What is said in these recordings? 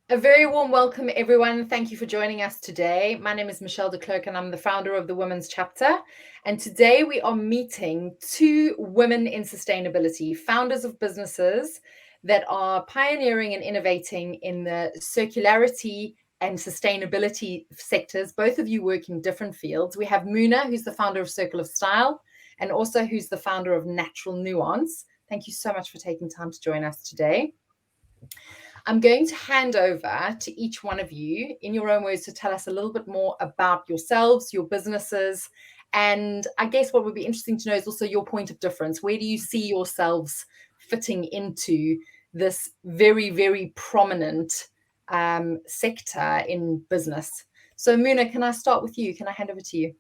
A very warm welcome, everyone. Thank you for joining us today. My name is Michelle de Klerk, and I'm the founder of the Women's Chapter. And today we are meeting two women in sustainability, founders of businesses that are pioneering and innovating in the circularity and sustainability sectors. Both of you work in different fields. We have Muna, who's the founder of Circle of Style, and also who's the founder of Natural Nuance. Thank you so much for taking time to join us today. I'm going to hand over to each one of you in your own words to tell us a little bit more about yourselves, your businesses, and I guess what would be interesting to know is also your point of difference. Where do you see yourselves fitting into this very, very prominent sector in business? So Muna, can I start with you? Can I hand over to you?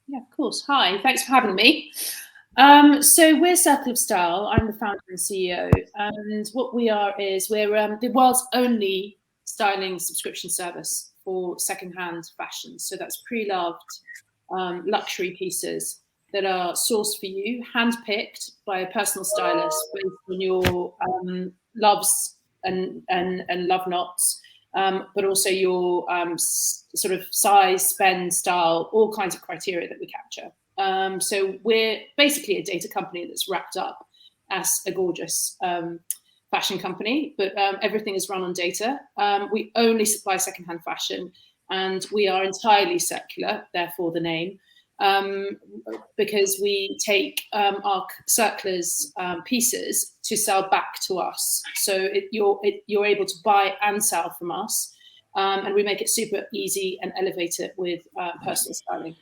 Yeah, of course. Hi, thanks for having me. So we're Circle of Style. I'm the founder and CEO, and what we are is we're the world's only styling subscription service for secondhand fashion. So that's pre-loved luxury pieces that are sourced for you, handpicked by a personal stylist based on your loves and love knots, but also your sort of size, spend, style, all kinds of criteria that we capture. So we're basically a data company that's wrapped up as a gorgeous fashion company, but everything is run on data. We only supply secondhand fashion, and we are entirely circular, therefore the name, because we take our Circulars pieces to sell back to us. So you're able to buy and sell from us, and we make it super easy and elevate it with personal styling.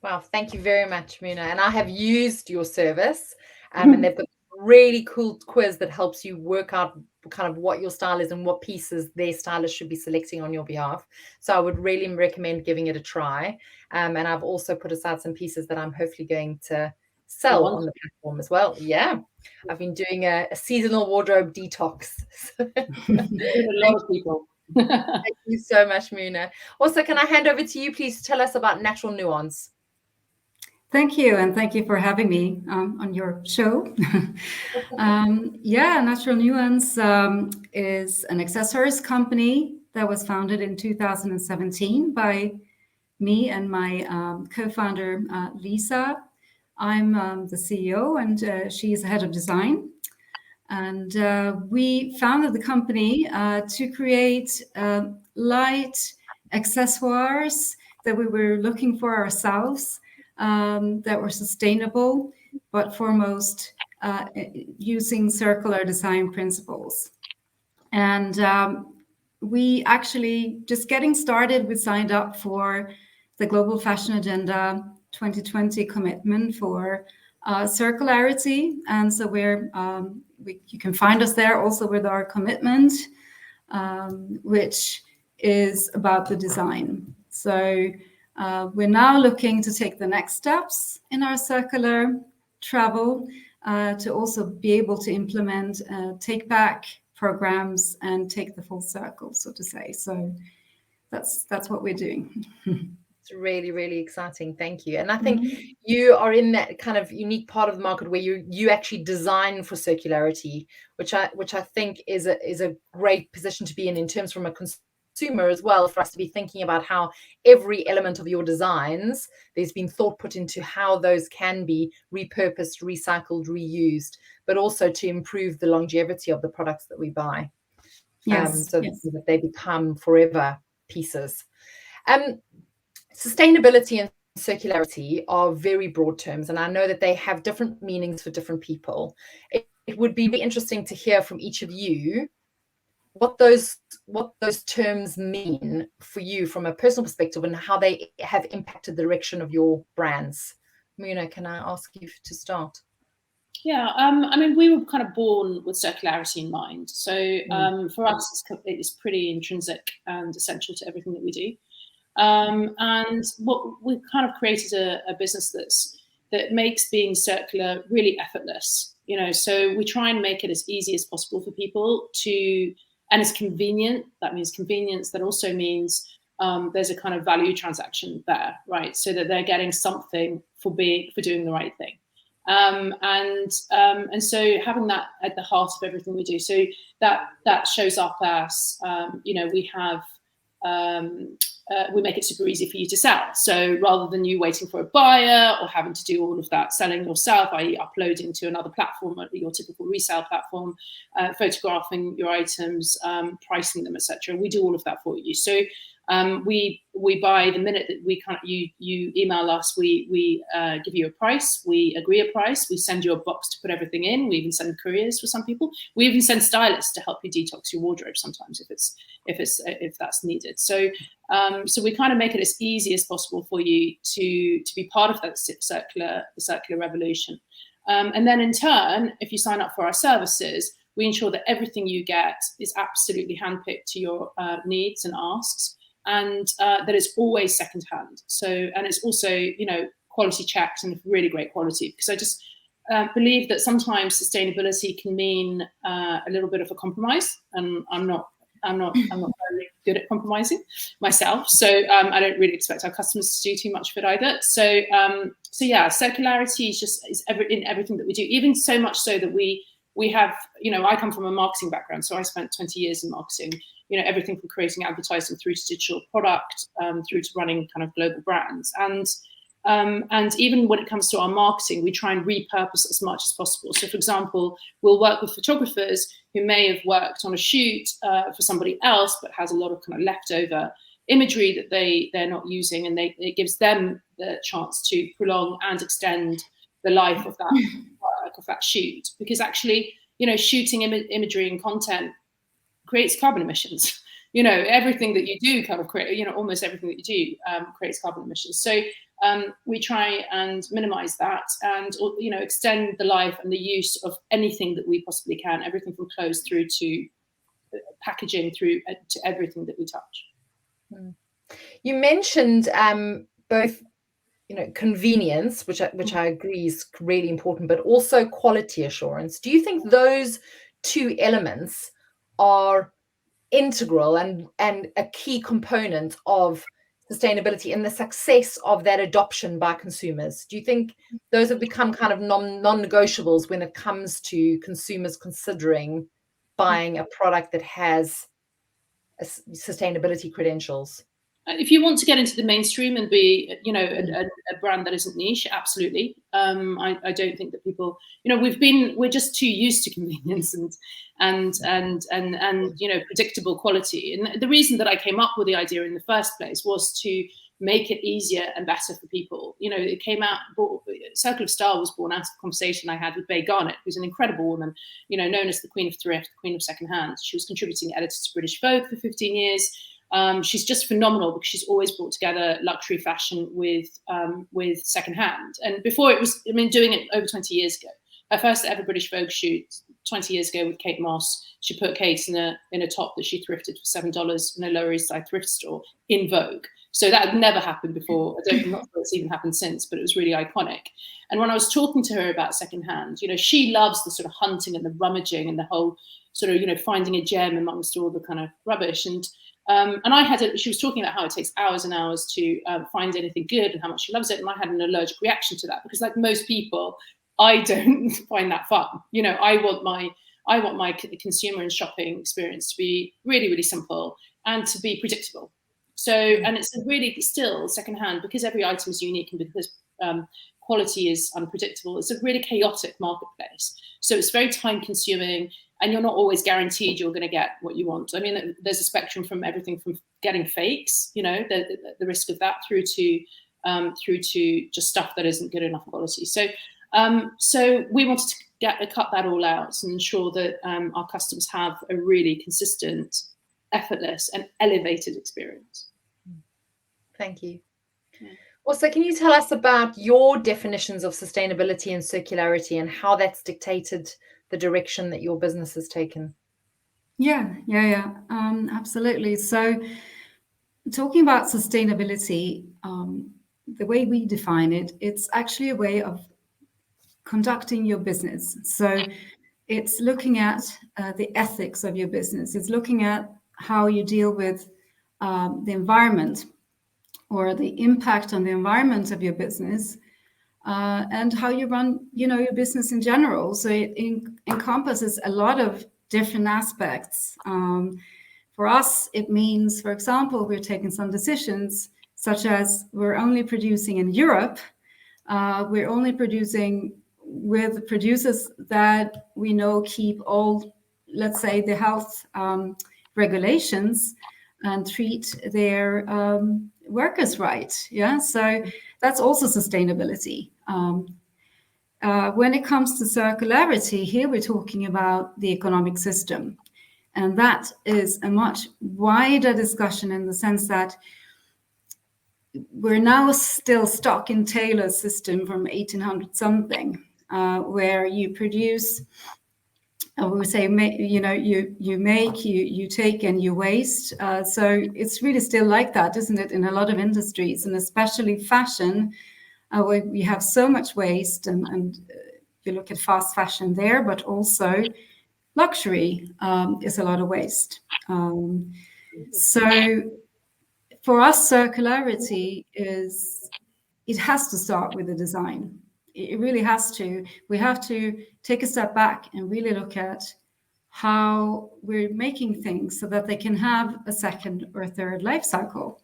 Wow, thank you very much, Muna. And I have used your service, and they've got a really cool quiz that helps you work out kind of what your style is and what pieces their stylist should be selecting on your behalf. So I would really recommend giving it a try. And I've also put aside some pieces that I'm hopefully going to sell on the platform as well. Yeah, I've been doing a seasonal wardrobe detox. A lot of people. Thank you so much, Muna. Also, can I hand over to you, please tell us about Natural Nuance? Thank you, and thank you for having me on your show. Natural Nuance is an accessories company that was founded in 2017 by me and my co-founder, Lisa. I'm the CEO, and she's the head of design. And we founded the company to create light accessoires that we were looking for ourselves, that were sustainable, but foremost using circular design principles. And we actually, just getting started, we signed up for the Global Fashion Agenda 2020 commitment for circularity. And so you can find us there also with our commitment, which is about the design. So we're now looking to take the next steps in our circular travel to also be able to implement take back programs and take the full circle, so to say. So that's what we're doing. It's really, really exciting. Thank you. And I think you are in that kind of unique part of the market where you actually design for circularity, which I think is a great position to be in terms from a consumer as well, for us to be thinking about how every element of your designs, there's been thought put into how those can be repurposed, recycled, reused, but also to improve the longevity of the products that we buy. Yes. So that they become forever pieces. Sustainability and circularity are very broad terms, and I know that they have different meanings for different people. It would be really interesting to hear from each of you what those terms mean for you from a personal perspective and how they have impacted the direction of your brands. Muna, can I ask you to start? Yeah, I mean, we were kind of born with circularity in mind. So for us, it's pretty intrinsic and essential to everything that we do. And what we've kind of created a business that makes being circular really effortless. So we try and make it as easy as possible for people and it's convenient. That means convenience. That also means there's a kind of value transaction there, right? So that they're getting something for doing the right thing. And so having that at the heart of everything we do, so that shows up as we have. We make it super easy for you to sell. So rather than you waiting for a buyer or having to do all of that selling yourself, i.e. uploading to another platform, your typical resale platform, photographing your items, pricing them, etc., we do all of that for you. So we buy the minute that you email us, we give you a price, we agree a price, we send you a box to put everything in, we even send couriers for some people, we even send stylists to help you detox your wardrobe sometimes if that's needed. So we kind of make it as easy as possible for you to be part of that circular revolution. And then in turn, if you sign up for our services, we ensure that everything you get is absolutely handpicked to your needs and asks, and that it's always secondhand. And it's also, quality checked and really great quality, because I just believe that sometimes sustainability can mean a little bit of a compromise, and I'm not very good at compromising myself, so I don't really expect our customers to do too much of it either. So yeah, circularity is in everything that we do, even so much so that we have, I come from a marketing background, so I spent 20 years in marketing, everything from creating advertising through to digital product, through to running kind of global brands. And even when it comes to our marketing, we try and repurpose as much as possible. So, for example, we'll work with photographers who may have worked on a shoot for somebody else, but has a lot of kind of leftover imagery that they're not using, and it gives them the chance to prolong and extend the life of that work, of that shoot. Because actually, shooting imagery and content creates carbon emissions. Everything that you do kind of create, almost everything that you do creates carbon emissions. So we try and minimize that, and extend the life and the use of anything that we possibly can, everything from clothes through to packaging, through to everything that we touch. You mentioned both convenience, which I agree is really important, but also quality assurance. Do you think those two elements are integral and a key component of sustainability and the success of that adoption by consumers? Do you think those have become kind of non-negotiables when it comes to consumers considering buying a product that has sustainability credentials? If you want to get into the mainstream and be, a brand that isn't niche, absolutely. I don't think that people, we're just too used to convenience and predictable quality. And the reason that I came up with the idea in the first place was to make it easier and better for people. It came out, Circle of Style was born out of a conversation I had with Bay Garnett, who's an incredible woman, known as the Queen of Thrift, the Queen of Secondhand. She was contributing editor to British Vogue for 15 years. She's just phenomenal because she's always brought together luxury fashion with secondhand. And before doing it over 20 years ago. Her first ever British Vogue shoot 20 years ago with Kate Moss. She put Kate in a top that she thrifted for $7 in a Lower East Side thrift store in Vogue. So that had never happened before. I'm not sure it's even happened since, but it was really iconic. And when I was talking to her about secondhand, she loves the sort of hunting and the rummaging and the whole sort of, finding a gem amongst all the kind of rubbish. And she was talking about how it takes hours and hours to find anything good and how much she loves it. And I had an allergic reaction to that because, like most people, I don't find that fun. I want my consumer and shopping experience to be really, really simple and to be predictable. So, and it's really still secondhand, because every item is unique and because quality is unpredictable. It's a really chaotic marketplace. So it's very time consuming, and you're not always guaranteed you're going to get what you want. I mean, there's a spectrum from everything from getting fakes, the risk of that, through to just stuff that isn't good enough quality. So we wanted to cut that all out and ensure that our customers have a really consistent, effortless, and elevated experience. Thank you. Yeah. Also, can you tell us about your definitions of sustainability and circularity and how that's dictated the direction that your business has taken? Yeah, absolutely. So talking about sustainability, the way we define it, it's actually a way of conducting your business. So it's looking at the ethics of your business. It's looking at how you deal with the environment, or the impact on the environment of your business, and how you run, your business in general. So it encompasses a lot of different aspects. For us, it means, for example, we're taking some decisions, such as we're only producing in Europe. We're only producing with producers that we know keep all, let's say, the health regulations and treat their workers right. Yeah, so that's also sustainability. When it comes to circularity, here we're talking about the economic system. And that is a much wider discussion in the sense that we're now still stuck in Taylor's system from 1800 something, where you produce, we say, you make, you take, and you waste. So it's really still like that, isn't it, in a lot of industries, and especially fashion, where we have so much waste, and you look at fast fashion there, but also luxury is a lot of waste. So for us, circularity it has to start with the design. It really has to. We have to take a step back and really look at how we're making things so that they can have a second or third life cycle.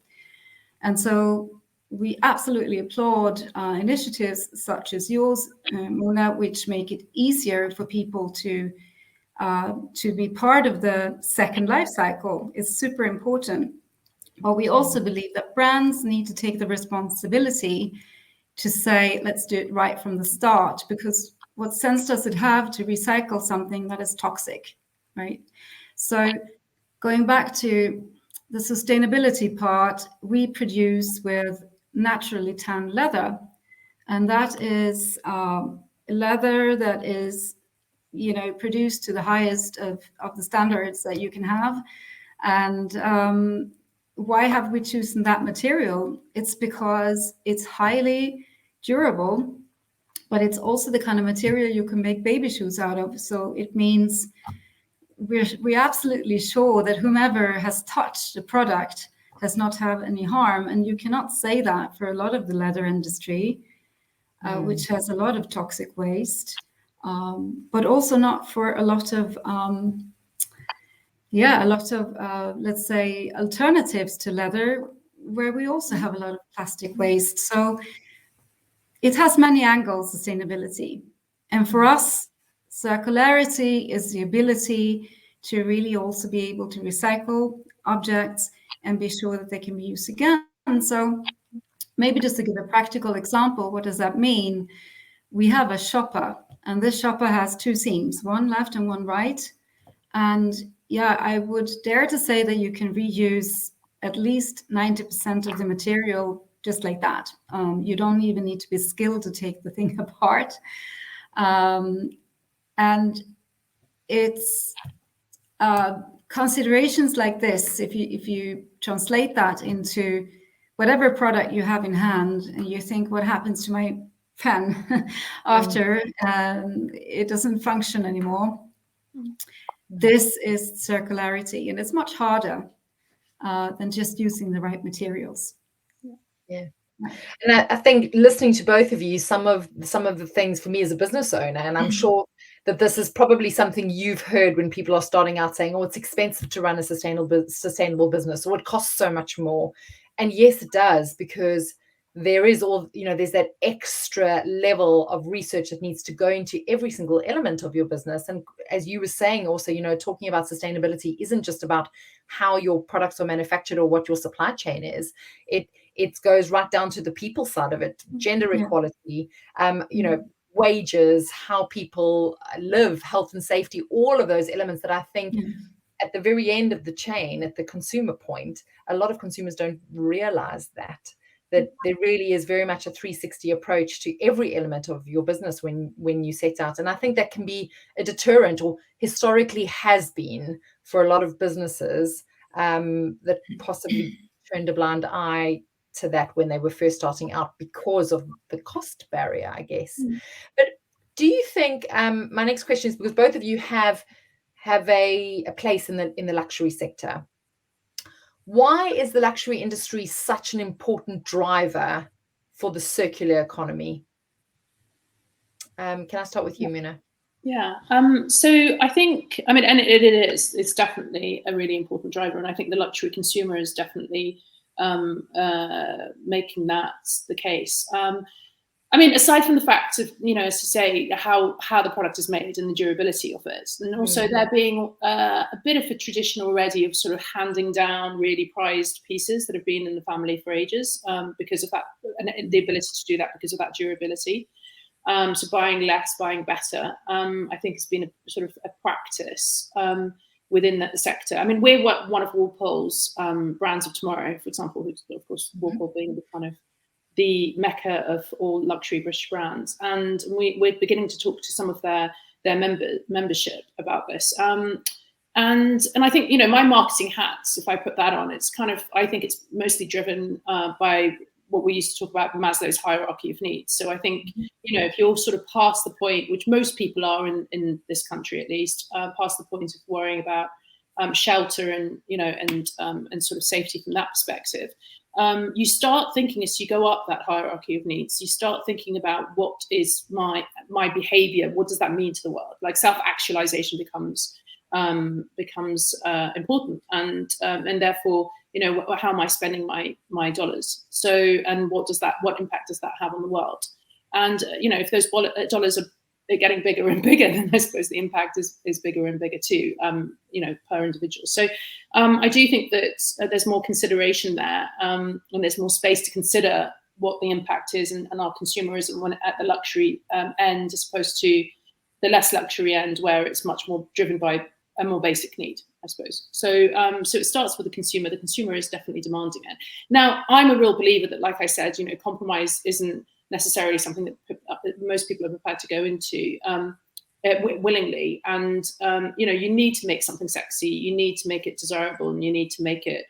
And so we absolutely applaud initiatives such as yours, Mona, which make it easier for people to be part of the second life cycle. Is super important. But we also believe that brands need to take the responsibility to say, let's do it right from the start, because what sense does it have to recycle something that is toxic, right? So going back to the sustainability part, we produce with naturally tanned leather, and that is leather that is, produced to the highest of the standards that you can have. And why have we chosen that material? It's because it's highly durable, but it's also the kind of material you can make baby shoes out of. So it means we're absolutely sure that whomever has touched the product does not have any harm. And you cannot say that for a lot of the leather industry, which has a lot of toxic waste, but also not for a lot of let's say, alternatives to leather, where we also have a lot of plastic waste. So it has many angles, sustainability. And for us, circularity is the ability to really also be able to recycle objects and be sure that they can be used again. So maybe just to give a practical example, what does that mean? We have a shopper, and this shopper has two seams, one left and one right. And yeah, I would dare to say that you can reuse at least 90% of the material just like that. You don't even need to be skilled to take the thing apart. And it's considerations like this, if you translate that into whatever product you have in hand, and you think, what happens to my pen after it doesn't function anymore? This is circularity, and it's much harder than just using the right materials. Yeah. And I think listening to both of you, some of the things for me as a business owner, and I'm sure that this is probably something you've heard when people are starting out saying, oh, it's expensive to run a sustainable business, or it costs so much more. And yes, it does, because there is there's that extra level of research that needs to go into every single element of your business. And as you were saying also, talking about sustainability isn't just about how your products are manufactured or what your supply chain is. It goes right down to the people side of it, gender equality, wages, how people live, health and safety, all of those elements that I think at the very end of the chain, at the consumer point, a lot of consumers don't realize that there really is very much a 360 approach to every element of your business when you set out. And I think that can be a deterrent, or historically has been for a lot of businesses that possibly turned a blind eye to that when they were first starting out because of the cost barrier, I guess. But do you think, my next question is, because both of you have a place in the luxury sector, why is the luxury industry such an important driver for the circular economy? Can I start with you, Muna? Yeah. So I think, I mean, and it's definitely a really important driver. And I think the luxury consumer is definitely making that the case. I mean, aside from the fact of, as to say, how the product is made and the durability of it, and also there being a bit of a tradition already of sort of handing down really prized pieces that have been in the family for ages, because of that, and the ability to do that because of that durability. So buying less, buying better, I think has been a sort of a practice within the sector. I mean, we're one of Walpole's brands of tomorrow, for example, who's, of course, Walpole being the kind of the mecca of all luxury British brands. And we're beginning to talk to some of their membership about this. And I think, my marketing hats, if I put that on, it's kind of, I think it's mostly driven by what we used to talk about, Maslow's hierarchy of needs. So I think, if you're sort of past the point, which most people are in this country at least, past the point of worrying about shelter and, and sort of safety from that perspective, you start thinking, as you go up that hierarchy of needs, you start thinking about what is my behavior, what does that mean to the world? Like self-actualization becomes important, and therefore, how am I spending my dollars? So, and what impact does that have on the world? And if those dollars are getting bigger and bigger, then I suppose the impact is bigger and bigger too, per individual. So I do think that there's more consideration there, and there's more space to consider what the impact is, and our consumerism at the luxury end, as opposed to the less luxury end, where it's much more driven by a more basic need, I suppose. So so it starts with the consumer. The consumer is definitely demanding it. Now, I'm a real believer that, like I said, compromise isn't necessarily something that most people are prepared to go into willingly. And, you need to make something sexy, you need to make it desirable, and you need to make it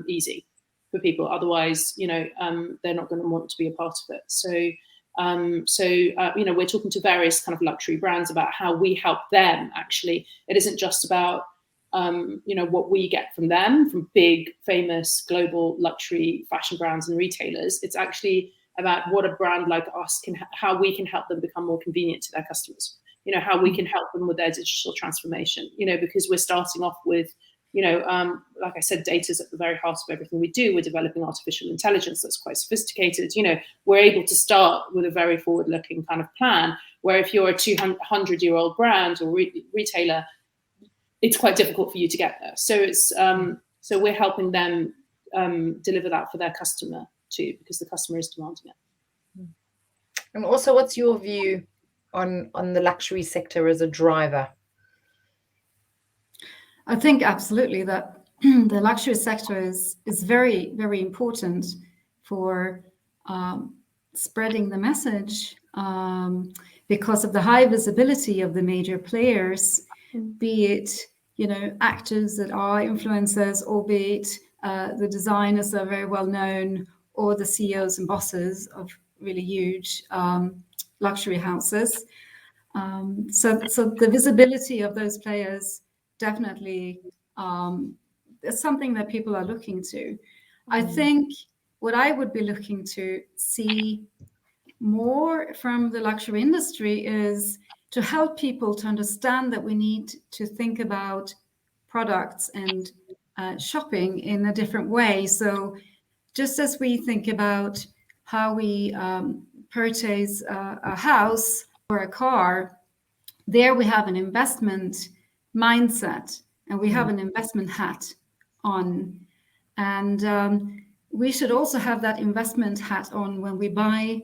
easy for people. Otherwise, they're not going to want to be a part of it. So, we're talking to various kind of luxury brands about how we help them. Actually, it isn't just about, what we get from them, from big, famous, global luxury fashion brands and retailers. It's actually about what a brand like us how we can help them become more convenient to their customers. How we can help them with their digital transformation. Because we're starting off with, like I said, data is at the very heart of everything we do. We're developing artificial intelligence that's quite sophisticated. We're able to start with a very forward-looking kind of plan, where if you're a 200-year-old brand or retailer, it's quite difficult for you to get there. So it's so we're helping them deliver that for their customer too, because the customer is demanding it. And also, what's your view on the luxury sector as a driver? I think absolutely that the luxury sector is very, very important for spreading the message, because of the high visibility of the major players, be it actors that are influencers, or be it the designers that are very well known, or the CEOs and bosses of really huge luxury houses. So the visibility of those players definitely is something that people are looking to. I think what I would be looking to see more from the luxury industry is to help people to understand that we need to think about products and shopping in a different way. So just as we think about how we purchase a house or a car, there we have an investment mindset, and we have an investment hat on. And we should also have that investment hat on when we buy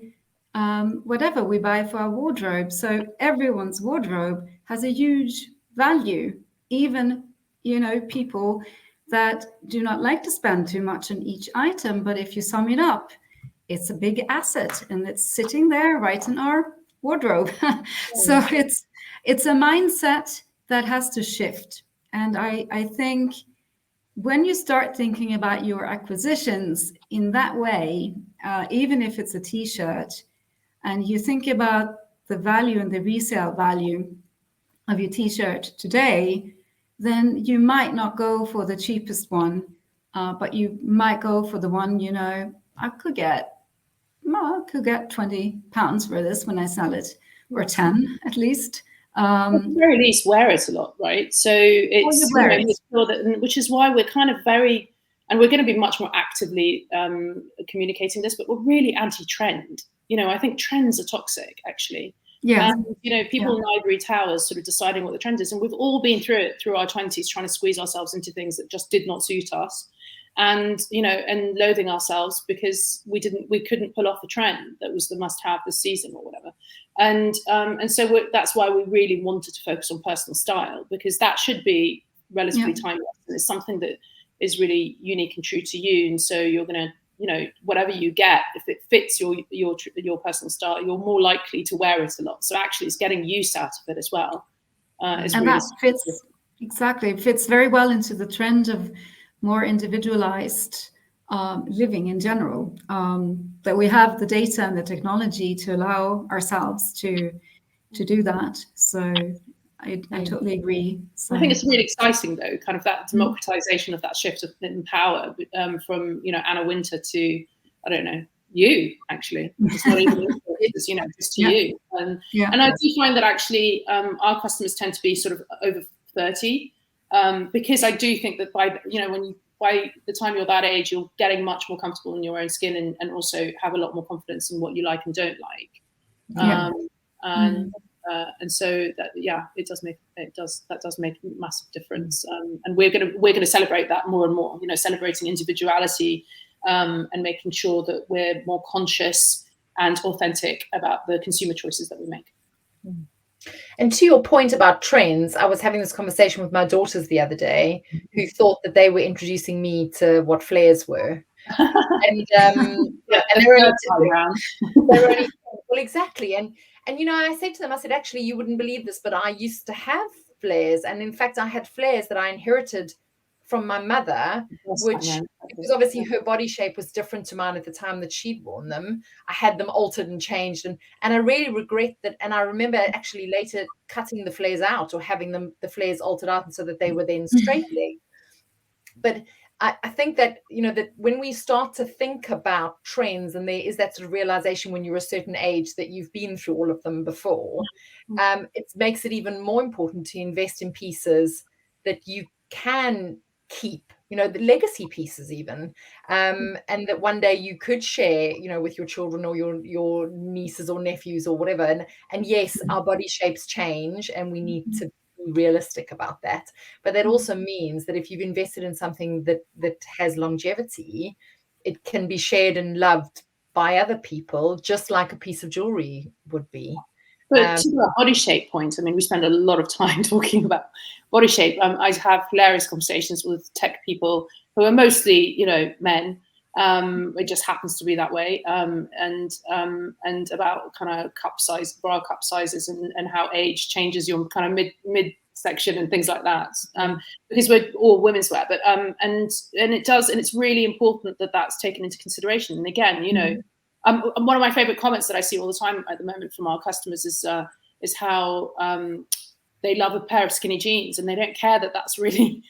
whatever we buy for our wardrobe. So everyone's wardrobe has a huge value, even, people that do not like to spend too much on each item. But if you sum it up, it's a big asset, and it's sitting there right in our wardrobe. So it's a mindset that has to shift. And I think when you start thinking about your acquisitions in that way, even if it's a t-shirt, and you think about the value and the resale value of your t-shirt today, then you might not go for the cheapest one, but you might go for the one, I could get £20 for this when I sell it. or 10 at least. At the very least, wear it a lot, right? So it's, which is why we're kind of very, and we're going to be much more actively communicating this, but we're really anti-trend. I think trends are toxic, actually. Yeah. People in ivory towers sort of deciding what the trend is, and we've all been through it through our 20s, trying to squeeze ourselves into things that just did not suit us, and and loathing ourselves because we couldn't pull off a trend that was the must-have this season or whatever. And so that's why we really wanted to focus on personal style, because that should be relatively timeless, and it's something that is really unique and true to you. And so you're going to, whatever you get, if it fits your personal style, you're more likely to wear it a lot. So actually, it's getting use out of it as well. And really that fits exactly. It fits very well into the trend of more individualized living in general. That we have the data and the technology to allow ourselves to do that. So I totally agree. So. I think it's really exciting, though, kind of that democratization of that shift in power from Anna Wintour to, I don't know, you actually. It's not even just to you. And I do find that actually our customers tend to be sort of over 30, because I do think that by the time you're that age, you're getting much more comfortable in your own skin and also have a lot more confidence in what you like and don't like. And so that does make a massive difference. And we're gonna celebrate that more and more. Celebrating individuality and making sure that we're more conscious and authentic about the consumer choices that we make. And to your point about trends, I was having this conversation with my daughters the other day, who thought that they were introducing me to what flares were. And they were only well, exactly. And I said to them, I said, actually, you wouldn't believe this, but I used to have flares. And in fact, I had flares that I inherited from my mother, because obviously her body shape was different to mine at the time that she'd worn them. I had them altered and changed. And I really regret that. And I remember actually later cutting the flares out or having the flares altered out so that they were then straight leg. But I think that, that when we start to think about trends, and there is that sort of realization when you're a certain age that you've been through all of them before, it makes it even more important to invest in pieces that you can keep, the legacy pieces even, and that one day you could share, with your children or your nieces or nephews or whatever. And yes, our body shapes change and we need to be realistic about that, but that also means that if you've invested in something that has longevity, it can be shared and loved by other people, just like a piece of jewelry would be. But to the body shape point, I mean, we spend a lot of time talking about body shape. I have hilarious conversations with tech people who are mostly, men. It just happens to be that way, and about kind of bra cup sizes, and how age changes your kind of mid section and things like that. Because we're all women's wear, but and it does, and it's really important that that's taken into consideration. And again, one of my favorite comments that I see all the time at the moment from our customers is how they love a pair of skinny jeans and they don't care that that's really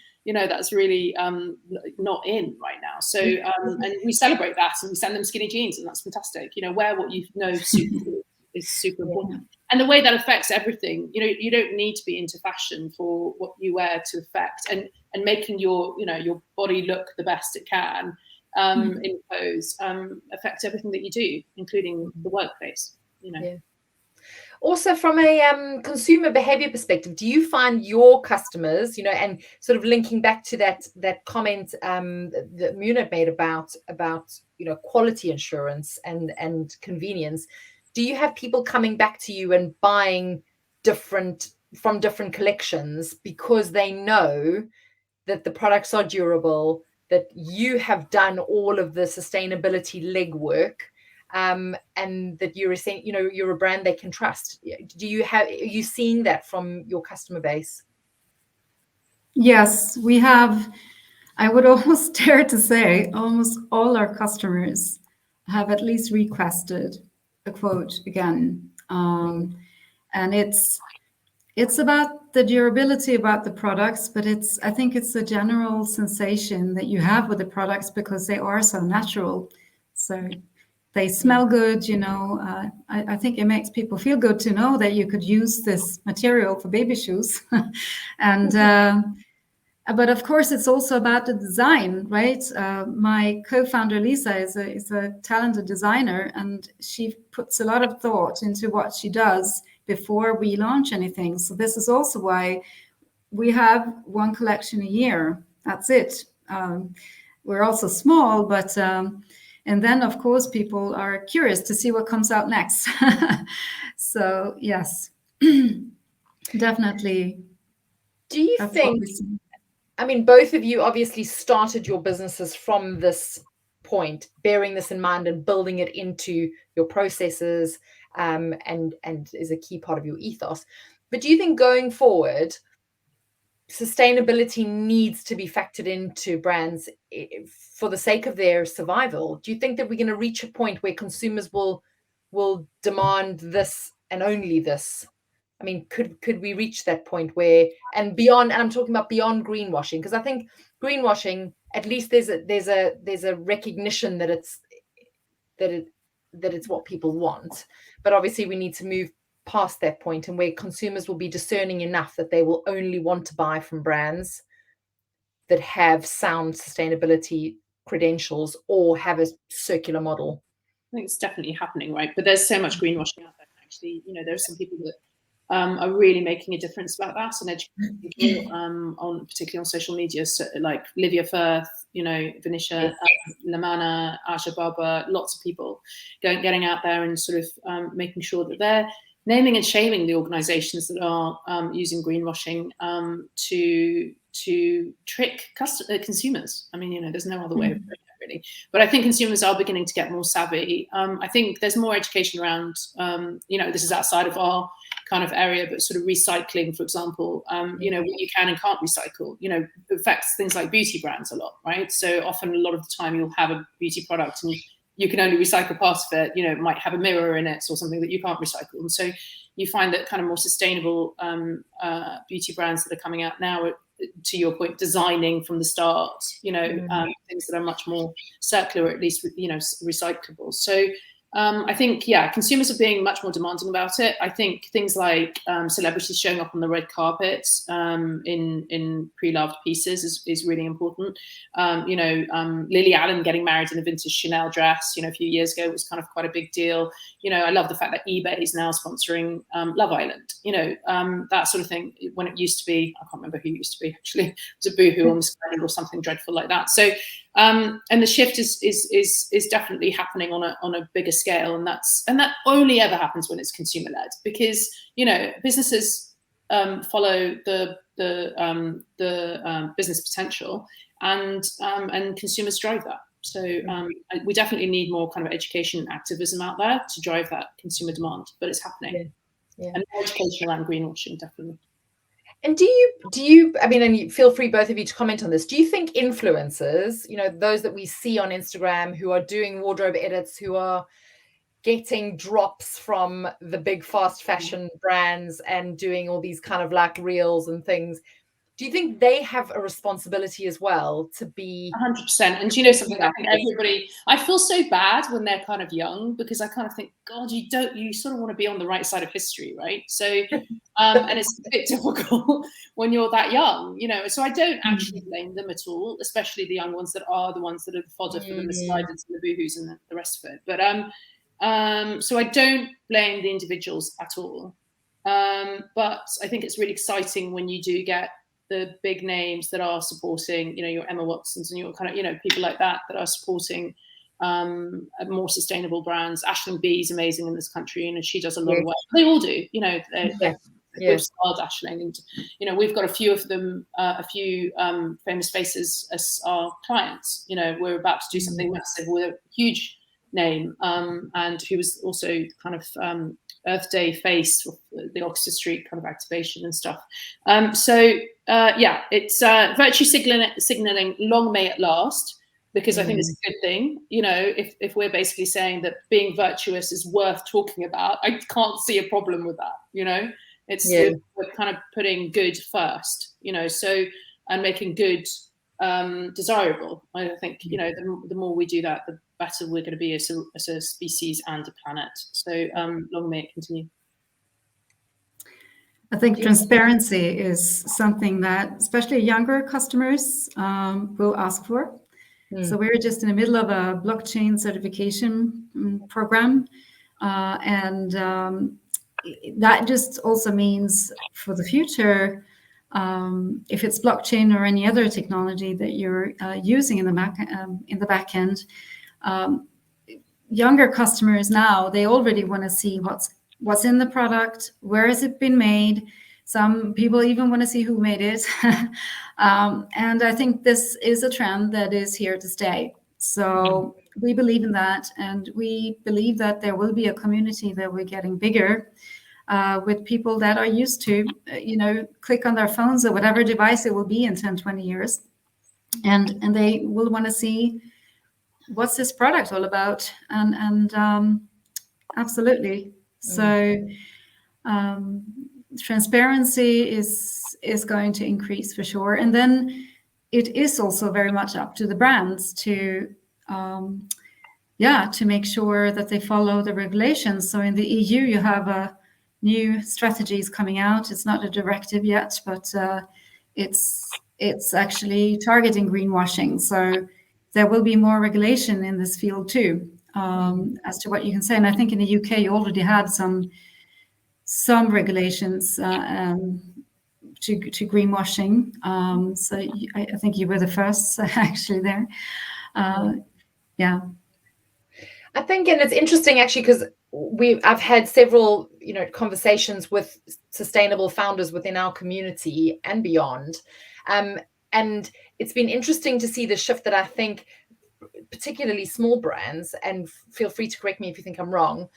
not in right now. So and we celebrate that and we send them skinny jeans, and that's fantastic. Wear what you know suits you is super important. And the way that affects everything, you don't need to be into fashion for what you wear to affect and making your your body look the best it can. In clothes affects everything that you do, including the workplace. Also, from a consumer behavior perspective, do you find your customers, and sort of linking back to that comment that Munad made about quality assurance and convenience, do you have people coming back to you and buying from different collections because they know that the products are durable, that you have done all of the sustainability legwork, and that you're a brand they can trust? Are you seeing that from your customer base? Yes, we have. I would almost dare to say almost all our customers have at least requested a quote again, and it's about the durability about the products, but I think it's the general sensation that you have with the products because they are so natural. So They smell good, you know. I think it makes people feel good to know that you could use this material for baby shoes. And but of course, it's also about the design, right? My co-founder Lisa is a talented designer, and she puts a lot of thought into what she does before we launch anything. So this is also why we have one collection a year. That's it. We're also small, but and then of course people are curious to see what comes out next. So yes, definitely. Do you think, I mean, both of you obviously started your businesses from this point, bearing this in mind and building it into your processes, and is a key part of your ethos. But do you think going forward, sustainability needs to be factored into brands for the sake of their survival? Do you think that we're going to reach a point where consumers will demand this and only this? I mean, could we reach that point where, and beyond, and I'm talking about beyond greenwashing, because I think greenwashing, at least there's a recognition that it's what people want, but obviously we need to move past that point, and where consumers will be discerning enough that they will only want to buy from brands that have sound sustainability credentials or have a circular model. I think it's definitely happening, right? But there's so much greenwashing out there. Actually, you know, there's some people that are really making a difference about that and educating people, on particularly on social media, so like Livia Firth, you know, Venetia, Lamana, Asha Baba, lots of people getting out there and sort of making sure that they're naming and shaming the organisations that are using greenwashing to trick consumers. I mean, you know, there's no other way of doing it, really. But I think consumers are beginning to get more savvy. I think there's more education around, you know, this is outside of our kind of area, but sort of recycling, for example, you know, what you can and can't recycle, you know, affects things like beauty brands a lot, right? So often, a lot of the time, you'll have a beauty product and you can only recycle part of it, you know, it might have a mirror in it or something that you can't recycle. And so you find that kind of more sustainable beauty brands that are coming out now, to your point, designing from the start, you know, things that are much more circular, or at least, you know, recyclable. So I think, yeah, consumers are being much more demanding about it. I think things like celebrities showing up on the red carpet in pre-loved pieces is really important. You know, Lily Allen getting married in a vintage Chanel dress, you know, a few years ago was kind of quite a big deal. You know, I love the fact that eBay is now sponsoring Love Island, you know, that sort of thing. When it used to be, I can't remember who it used to be, actually. It was a Boohoo on the screen or something dreadful like that. So, and the shift is definitely happening on a bigger scale, and that only ever happens when it's consumer led, because, you know, businesses follow the business potential, and consumers drive that. So we definitely need more kind of education and activism out there to drive that consumer demand, but it's happening. Yeah. And more education around greenwashing, definitely. And do you, I mean, and you feel free, both of you, to comment on this. Do you think influencers, you know, those that we see on Instagram who are doing wardrobe edits, who are getting drops from the big fast fashion brands and doing all these kind of like reels and things, do you think they have a responsibility as well to be 100%? And do you know something? I think I feel so bad when they're kind of young, because I kind of think, God, you sort of want to be on the right side of history, right? So, and it's a bit difficult when you're that young, you know. So I don't actually blame them at all, especially the young ones that are the ones that are the fodder for the misguideds and the boohoos and the rest of it. But so I don't blame the individuals at all. But I think it's really exciting when you do get the big names that are supporting, you know, your Emma Watsons and your kind of, you know, people like that are supporting more sustainable brands. Aisling Bea is amazing in this country, and she does a lot of work. They all do, you know. We've starred Aisling, and, you know, we've got a few of them, famous faces as our clients. You know, we're about to do something massive with a huge name, and who was also kind of Earth Day face of the Oxford Street kind of activation and stuff. Yeah, it's virtue signaling, long may it last, because I think it's a good thing. You know, if we're basically saying that being virtuous is worth talking about, I can't see a problem with that. You know, it's we're kind of putting good first, you know, so, and making good desirable. I think, you know, the more we do that, the better we're going to be as a species and a planet. So long may it continue. I think transparency is something that especially younger customers will ask for. So we're just in the middle of a blockchain certification program. And that just also means for the future, if it's blockchain or any other technology that you're using in the back end, younger customers now, they already want to see what's in the product, where has it been made. Some people even want to see who made it. And I think this is a trend that is here to stay. So we believe in that, and we believe that there will be a community that we're getting bigger with people that are used to, click on their phones or whatever device it will be in 10, 20 years. And they will want to see, what's this product all about? And absolutely. So transparency is going to increase for sure. And then it is also very much up to the brands to make sure that they follow the regulations. So in the EU, you have new strategies coming out. It's not a directive yet, but it's actually targeting greenwashing. So there will be more regulation in this field too, as to what you can say. And I think in the UK, you already had some regulations to greenwashing. So I think you were the first actually there. Yeah. I think, and it's interesting actually, because I've had several, conversations with sustainable founders within our community and beyond. And it's been interesting to see the shift that I think, particularly small brands, and feel free to correct me if you think I'm wrong,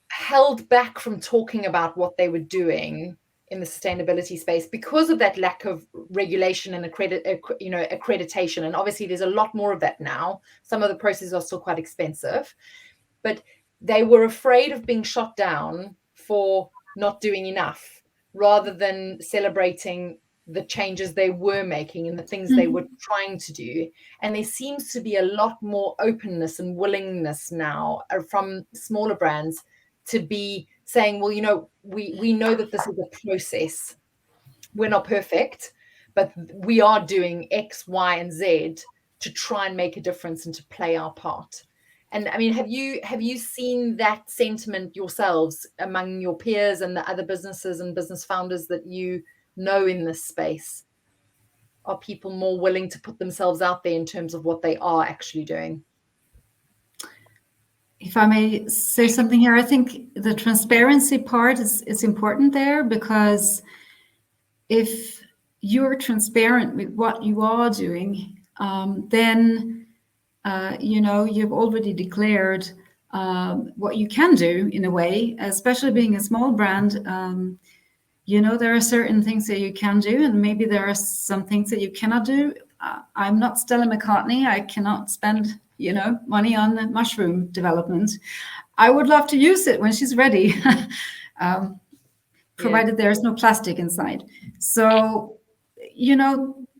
held back from talking about what they were doing in the sustainability space because of that lack of regulation and accreditation. And obviously there's a lot more of that now. Some of the processes are still quite expensive, but they were afraid of being shot down for not doing enough, rather than celebrating the changes they were making and the things they were trying to do. And there seems to be a lot more openness and willingness now from smaller brands to be saying, well, we know that this is a process. We're not perfect, but we are doing X, Y, and Z to try and make a difference and to play our part. And I mean, have you seen that sentiment yourselves among your peers and the other businesses and business founders that you know in this space? Are people more willing to put themselves out there in terms of what they are actually doing? If I may say something here, I think the transparency part is important there, because if you're transparent with what you are doing, then you've already declared what you can do in a way, especially being a small brand. There are certain things that you can do, and maybe there are some things that you cannot do. I'm not Stella McCartney. I cannot spend, money on mushroom development. I would love to use it when she's ready, provided there is no plastic inside. So,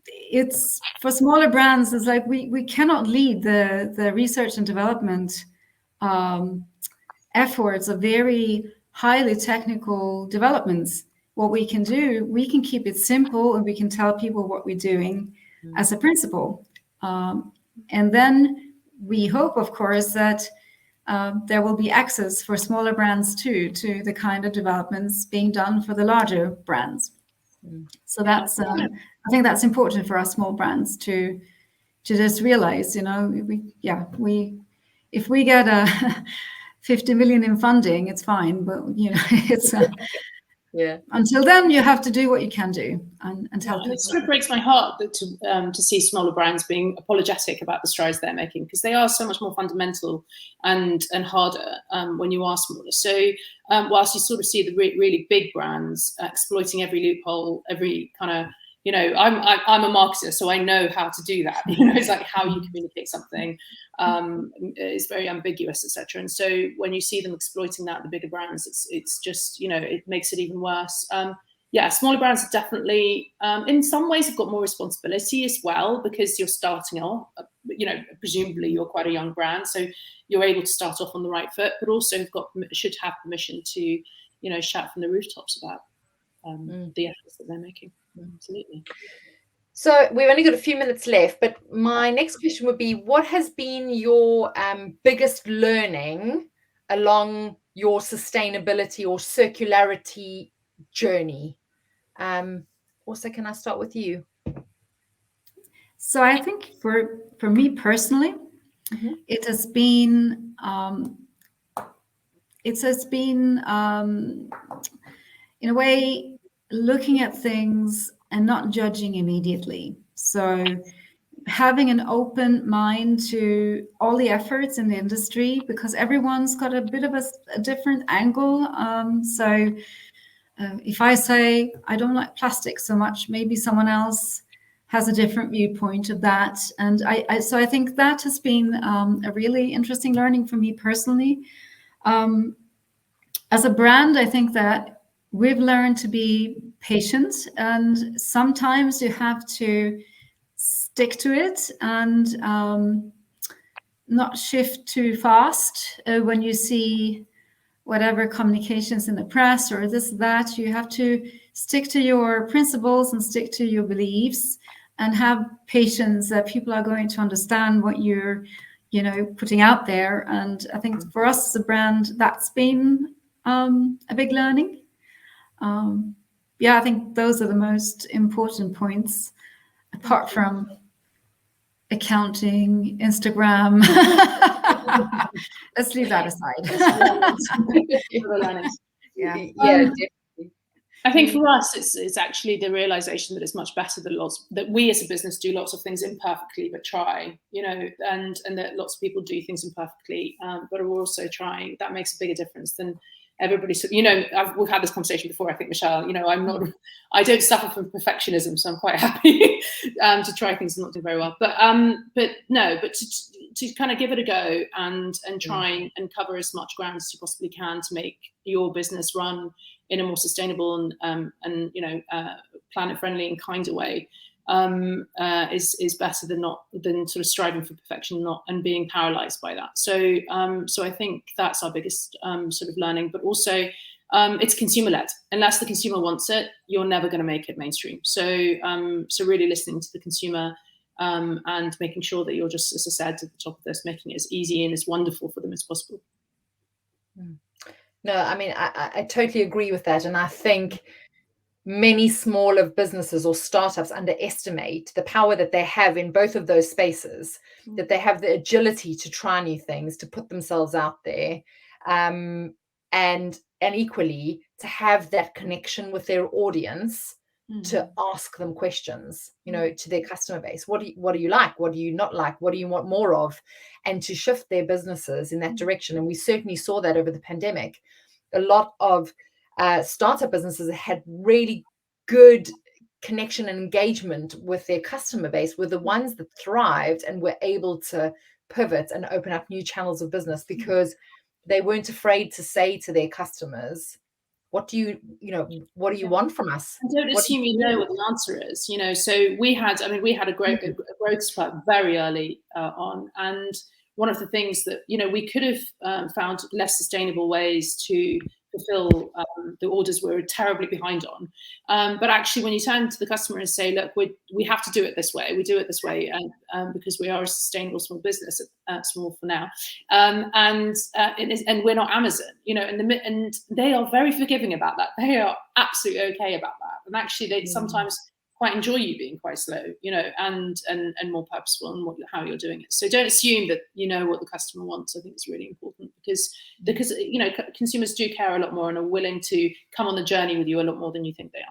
it's for smaller brands, it's like we cannot lead the research and development efforts of very highly technical developments. What we can do, we can keep it simple, and we can tell people what we're doing as a principle. And then we hope, of course, that there will be access for smaller brands too, to the kind of developments being done for the larger brands. So that's, I think that's important for our small brands to just realize, if we get 50 million in funding, it's fine, but it's until then, you have to do what you can do and tell people. It sort of breaks my heart to see smaller brands being apologetic about the strides they're making, because they are so much more fundamental and harder when you are smaller. So whilst you sort of see the really big brands exploiting every loophole, every kind of, I'm a marketer, so I know how to do that. It's like how you communicate something is very ambiguous, etc. And so when you see them exploiting that, the bigger brands, it's just, it makes it even worse. yeah, smaller brands are definitely, in some ways, have got more responsibility as well, because you're starting off, presumably you're quite a young brand, so you're able to start off on the right foot, but also should have permission to, shout from the rooftops about the efforts that they're making. Absolutely. So we've only got a few minutes left, but my next question would be, what has been your biggest learning along your sustainability or circularity journey? Also, can I start with you? So I think for me personally, it has been in a way looking at things and not judging immediately. So having an open mind to all the efforts in the industry, because everyone's got a bit of a different angle. If I say I don't like plastic so much, maybe someone else has a different viewpoint of that. And so I think that has been a really interesting learning for me personally. As a brand, I think that we've learned to be patient, and sometimes you have to stick to it and not shift too fast when you see whatever communications in the press or this, that. You have to stick to your principles and stick to your beliefs and have patience that people are going to understand what you're, putting out there. And I think for us as a brand, that's been a big learning. I think those are the most important points, apart from accounting, Instagram. Let's leave that aside. Yeah, definitely. I think for us, it's actually the realization that it's much better that we as a business do lots of things imperfectly, but try, and that lots of people do things imperfectly, but are also trying. That makes a bigger difference than everybody. We've had this conversation before, I think, Michelle. I don't suffer from perfectionism, so I'm quite happy to try things and not do very well. But to kind of give it a go and try and cover as much ground as you possibly can to make your business run in a more sustainable and planet friendly and kinder way is better than sort of striving for perfection and being paralyzed by that. So I think that's our biggest sort of learning, but also it's consumer led. Unless the consumer wants it, you're never going to make it mainstream. So really listening to the consumer and making sure that you're just, as I said, at the top of this, making it as easy and as wonderful for them as possible. No, I mean, I totally agree with that. And I think many smaller businesses or startups underestimate the power that they have in both of those spaces, that they have the agility to try new things, to put themselves out there, and equally to have that connection with their audience, to ask them questions, to their customer base. What do you like? What do you not like? What do you want more of? And to shift their businesses in that direction. And we certainly saw that over the pandemic. A lot of startup businesses had really good connection and engagement with their customer base, were the ones that thrived and were able to pivot and open up new channels of business because they weren't afraid to say to their customers, what do you want from us? I don't assume you know what the answer is, so we had a growth spurt very early on. And one of the things that, we could have found less sustainable ways to fulfill the orders we were terribly behind on. But actually, when you turn to the customer and say, look, we have to do it this way, we do it this way, and because we are a sustainable small business, small for now, and we're not Amazon, and they are very forgiving about that. They are absolutely okay about that. And actually, they sometimes quite enjoy you being quite slow, and more purposeful in how you're doing it. So don't assume that you know what the customer wants. I think it's really important because consumers do care a lot more and are willing to come on the journey with you a lot more than you think they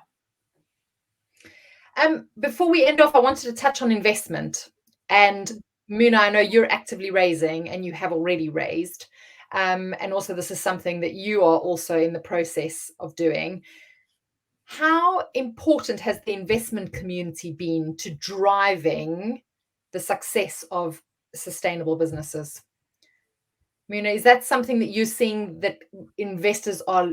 are. Before we end off, I wanted to touch on investment. And Muna, I know you're actively raising, and you have already raised. And also this is something that you are also in the process of doing. How important has the investment community been to driving the success of sustainable businesses? Muna, is that something that you're seeing that investors are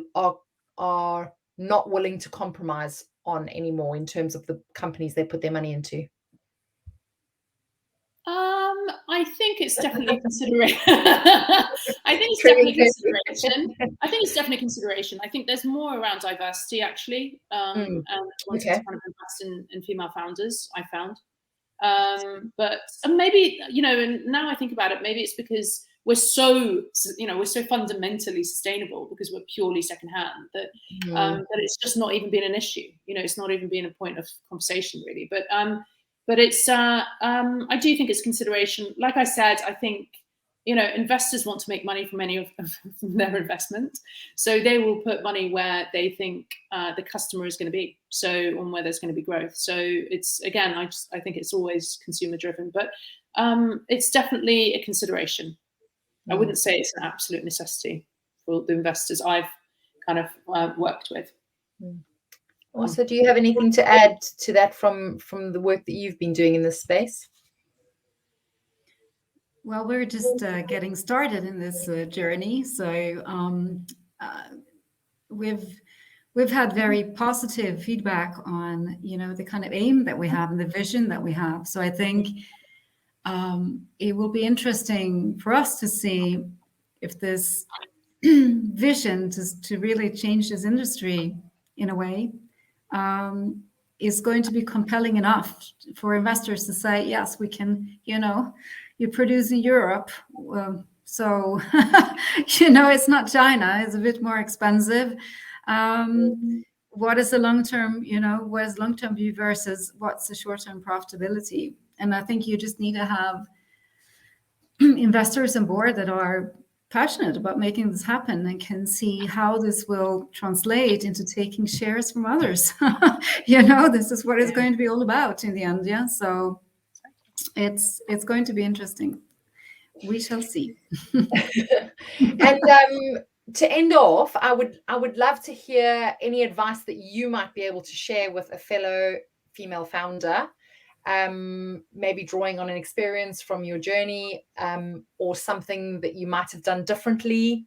not willing to compromise on anymore in terms of the companies they put their money into? I think it's definitely a consideration. I think it's definitely consideration. I think it's definitely consideration. I think there's more around diversity, actually, and wanting to kind of invest in female founders, I found. But maybe, and now I think about it, maybe it's because we're so fundamentally sustainable because we're purely secondhand that it's just not even been an issue. It's not even been a point of conversation really. But it's I do think it's consideration. Like I said, I think investors want to make money from any of their investment, so they will put money where they think the customer is going to be, and where there's going to be growth. So it's, again, I think it's always consumer driven, but it's definitely a consideration. I wouldn't say it's an absolute necessity for the investors I've kind of worked with. Also, do you have anything to add to that from the work that you've been doing in this space? Well, we're just getting started in this journey. So we've had very positive feedback on, the kind of aim that we have and the vision that we have. So I think it will be interesting for us to see if this vision to really change this industry in a way is going to be compelling enough for investors to say, yes, we can, you produce in Europe. So, it's not China, it's a bit more expensive. What is the long-term, what is long-term view versus what's the short-term profitability? And I think you just need to have investors on board that are passionate about making this happen and can see how this will translate into taking shares from others. This is what it's going to be all about in the end. Yeah. So it's going to be interesting. We shall see. And to end off, I would love to hear any advice that you might be able to share with a fellow female founder, maybe drawing on an experience from your journey, or something that you might have done differently.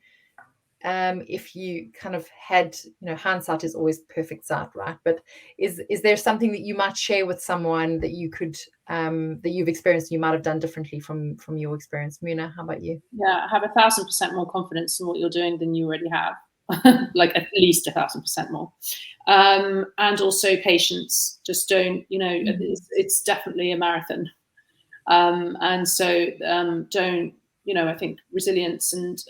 If you kind of had, hindsight is always perfect sight, right? But is there something that you might share with someone that you could, that you've experienced, you might have done differently from your experience? Muna, how about you? Yeah, have 1,000% more confidence in what you're doing than you already have. Like at least 1,000% more. And also patience. Just don't, it's definitely a marathon. And so don't, I think resilience and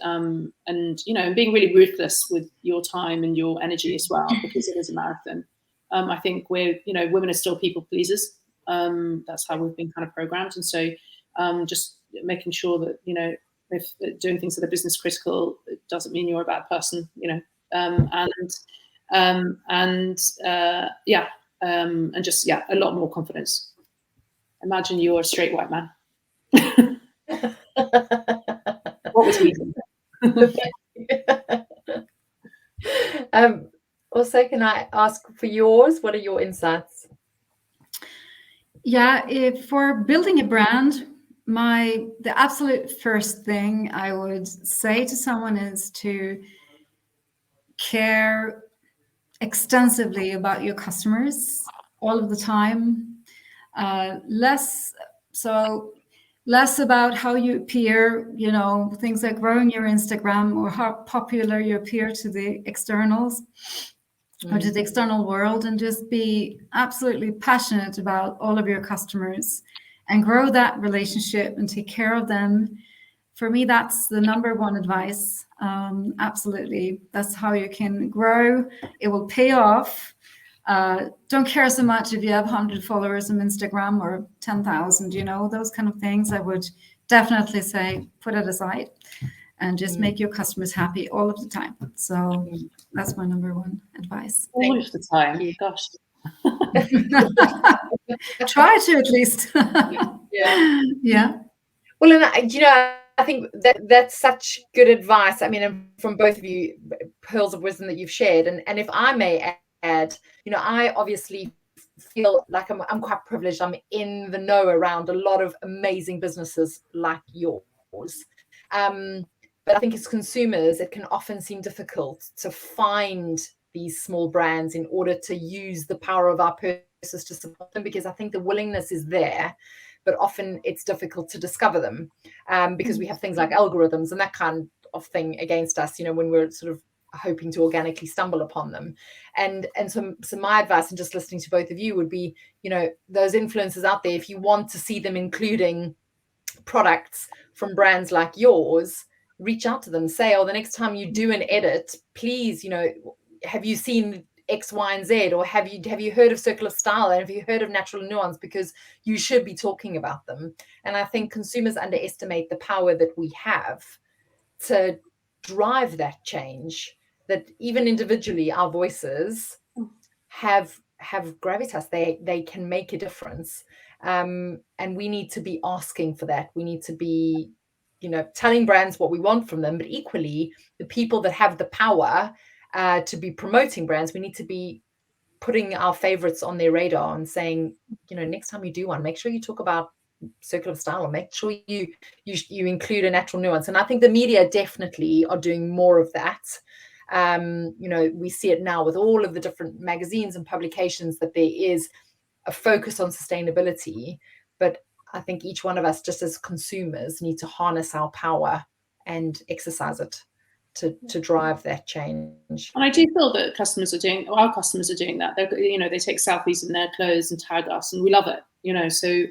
being really ruthless with your time and your energy as well, because it is a marathon. I think women are still people pleasers. That's how we've been kind of programmed. And so just making sure that, if doing things that are business critical, it doesn't mean you're a bad person, and just, a lot more confidence. Imagine you're a straight white man. What was he doing? Also, can I ask for yours? What are your insights? Yeah, for building a brand, the absolute first thing I would say to someone is to care extensively about your customers all of the time. Less about how you appear, things like growing your Instagram or how popular you appear to the externals or to the external world, and just be absolutely passionate about all of your customers and grow that relationship and take care of them. For me, that's the number one advice. Absolutely. That's how you can grow. It will pay off. Don't care so much if you have 100 followers on Instagram or 10,000, those kind of things. I would definitely say put it aside and just make your customers happy all of the time. So that's my number one advice. All of the time. Gosh. Try to at least. Yeah. Well, and I think that's such good advice. I mean, from both of you, pearls of wisdom that you've shared. And if I may add, I obviously feel like I'm quite privileged. I'm in the know around a lot of amazing businesses like yours. But I think as consumers, it can often seem difficult to find these small brands in order to use the power of our purses to support them, because I think the willingness is there, but often it's difficult to discover them because we have things like algorithms and that kind of thing against us, when we're sort of hoping to organically stumble upon them. And so my advice, and just listening to both of you, would be, those influencers out there, if you want to see them including products from brands like yours, reach out to them, say, the next time you do an edit, please, have you seen X, Y, and Z, or have you heard of Circle of Style, and have you heard of Natural Nuance, because you should be talking about them. And I think consumers underestimate the power that we have to drive that change, that even individually our voices have gravitas. They can make a difference, and we need to be asking for that. We need to be telling brands what we want from them, but equally the people that have the power to be promoting brands, we need to be putting our favorites on their radar and saying, next time you do one, make sure you talk about Circle of Style, or make sure you include a Natural Nuance. And I think the media definitely are doing more of that. We see it now with all of the different magazines and publications, that there is a focus on sustainability, but I think each one of us, just as consumers, need to harness our power and exercise it to drive that change. And I do feel that our customers are doing that. They take selfies in their clothes and tag us, and we love it. So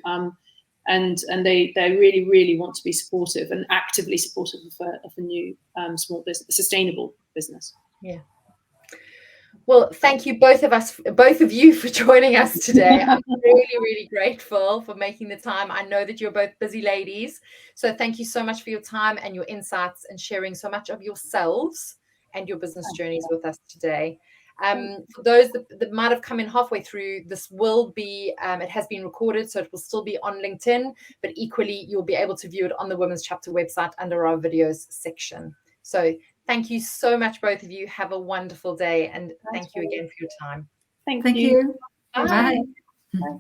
and they really, really want to be supportive and actively supportive of a new small business, sustainable business. Yeah. Well, thank you both of you for joining us today. I'm really, really grateful for making the time. I know that you're both busy ladies, so thank you so much for your time and your insights, and sharing so much of yourselves and your business journeys with us today. For those that might have come in halfway through, this will be, it has been recorded, so it will still be on LinkedIn, but equally you'll be able to view it on the Women's Chapter website under our videos section. So thank you so much, both of you. Have a wonderful day, and thank you again for your time. Thank you. Bye. Bye. Bye.